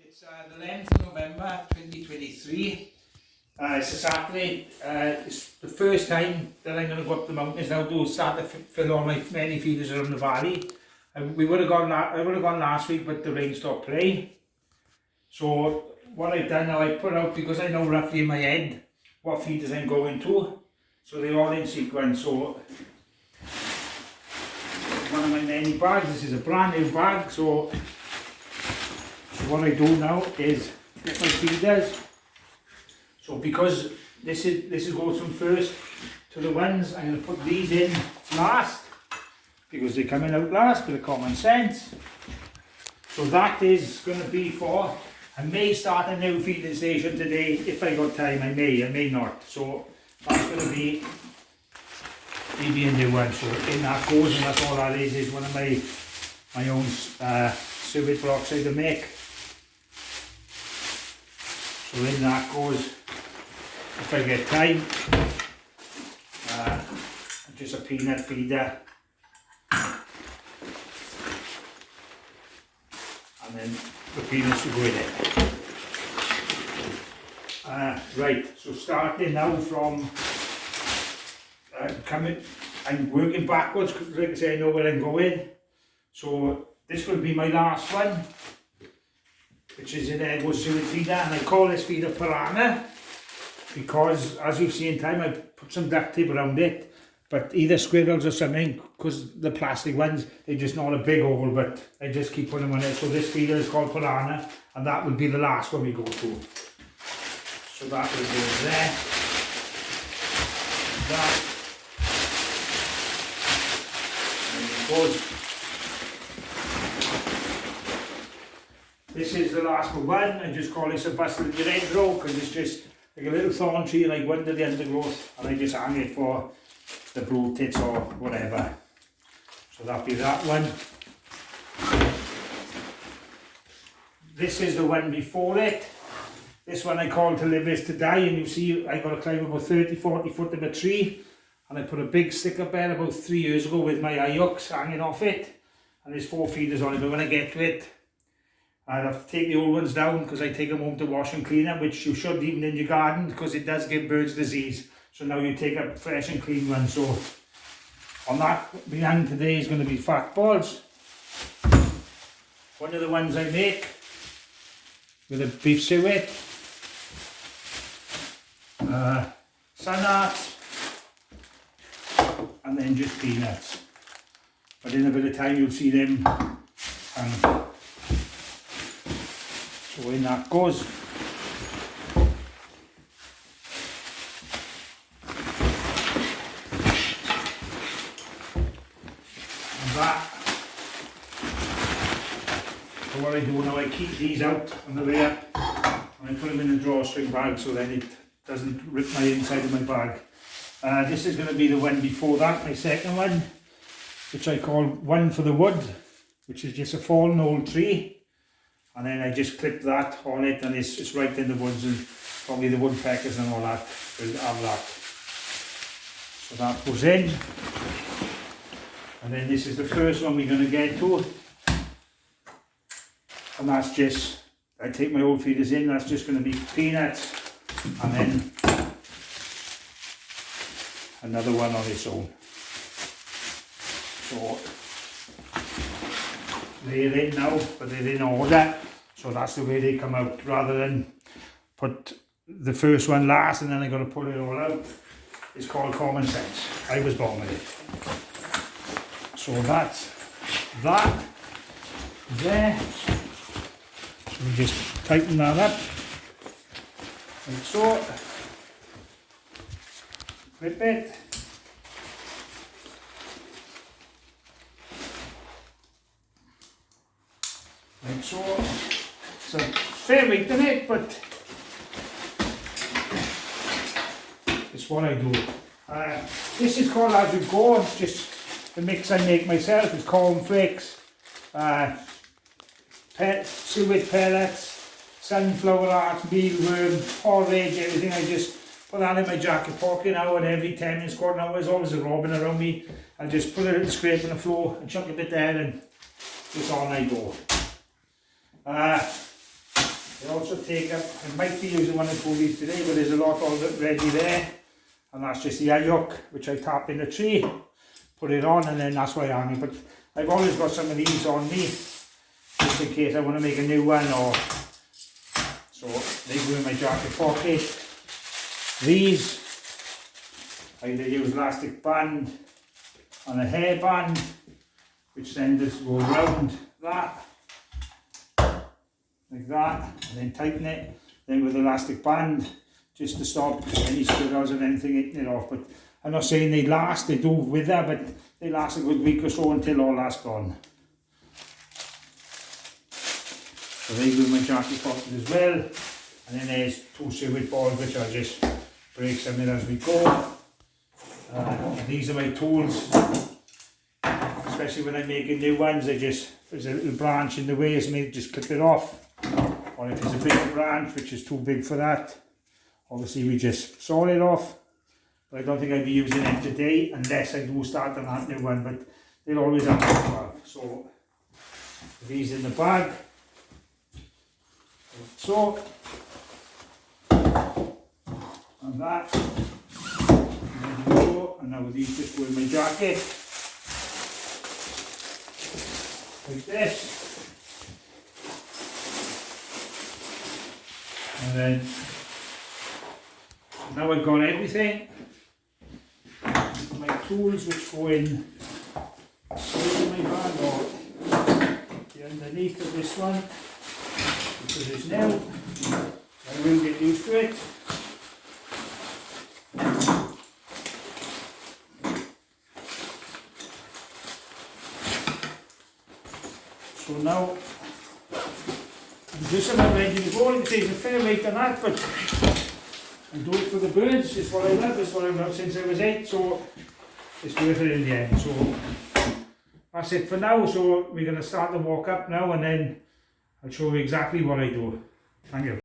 It's the 11th of November 2023. It's a Saturday. It's the first time that I'm going to go up the mountains now to start to fill all my many feeders around the valley. I would have gone last week, but the rain stopped today. So what I've done now, I put out, because I know roughly in my head what feeders I'm going to. So they're all in sequence. So one of my many bags. This is a brand new bag. So what I do now is get my feeders. So because this goes from first to the ones, I'm going to put these in last because they're coming out last, bit of common sense. So that is going to be for, I may start a new feeding station today if I got time. I may not. So that's going to be maybe a new one. So in that goes, and that's all that is one of my own suet peroxide to make. So in that goes, if I get time, just a peanut feeder, and then the peanuts to go in it. Right, so starting now from I'm working backwards because, like I say, I know where I'm going. So this will be my last one, which is an Edward suet feeder, and I call this feeder Piranha because, as you've seen in time, I put some duct tape around it, but either squirrels or something, because the plastic ones, they're just not a big hole, but I just keep putting them on it. So this feeder is called Piranha, and that will be the last one we go to. So that will go there, that, and it goes. This is the last one. I just call this a busted your head row because it's just like a little thorn tree, like one to the undergrowth, and I just hang it for the brood tits or whatever. So that'll be that one. This is the one before it. This one I call To Live Is To Die, and you see I got to climb about 30-40 foot of a tree, and I put a big stick up there about 3 years ago with my eye hooks hanging off it, and there's 4 feeders on it, but when I get to it, I'll have to take the old ones down because I take them home to wash and clean them, which you should even in your garden because it does give birds disease. So now you take a fresh and clean one. So on that behind today is going to be fat balls. One of the ones I make with a beef suet, sun arts, and then just peanuts. But in a bit of time you'll see them. So in that goes. And that. So what I do now, I keep these out on the way up and I put them in a drawstring bag so then it doesn't rip my inside of my bag. This is going to be the one before that, my second one, which I call One for the Wood, which is just a fallen old tree. And then I just clip that on it, and it's right in the woods, and probably the woodpeckers and all that will have that. So that goes in. And then this is the first one we're going to get to. And that's just, I take my old feeders in, that's just going to be peanuts, and then another one on its own. So they're in now, but they're in order. So that's the way they come out, rather than put the first one last and then I got to pull it all out. It's called common sense. I was born with it. So that's that there. So we just tighten that up like so. Clip it. Like so. It's a fair weight in it, but it's what I do. This is called As You Go. It's just the mix I make myself. It's cornflakes, suet pellets, sunflower hearts, mealworm, porridge, everything. I just put that in my jacket pocket now, and every 10 minutes, quarter hour, there's always a robin around me. I just put it in the scrape on the floor and chuck a bit there, and just on I go. also take up, I might be using one or two of these today, but there's a lot already there, and that's just the eye hook which I tap in the tree, put it on, and then that's why I'm hanging. But I've always got some of these on me just in case I want to make a new one, or so they go in my jacket pocket. These I either use elastic band and a hair band, which then just go around that like that, and then tighten it, then with elastic band just to stop any squirrels or anything hitting it off. But I'm not saying they last, they do wither, but they last a good week or so until all that's gone. So they go in my jacket pocket as well, and then there's two suet balls which I'll just break some in as we go. These are my tools, especially when I'm making new ones. If there's a little branch in the way, so maybe just clip it off. Or if there's a bigger branch which is too big for that, obviously we just saw it off. But I don't think I'll be using it today unless I do start on that new one, but they'll always have to have. So these in the bag, like so, and that, and there you go. And now these just go in my jacket, like this. And then, now I've got everything, my tools which go in my bag or the underneath of this one, because it's new, I will get used to it. So now, just about ready to go. It takes a fair weight on that, but I do it for the birds. It's what I love. It's what I've loved since I was 8, so it's worth it in the end. So that's it for now. So we're going to start the walk up now, and then I'll show you exactly what I do. Thank you.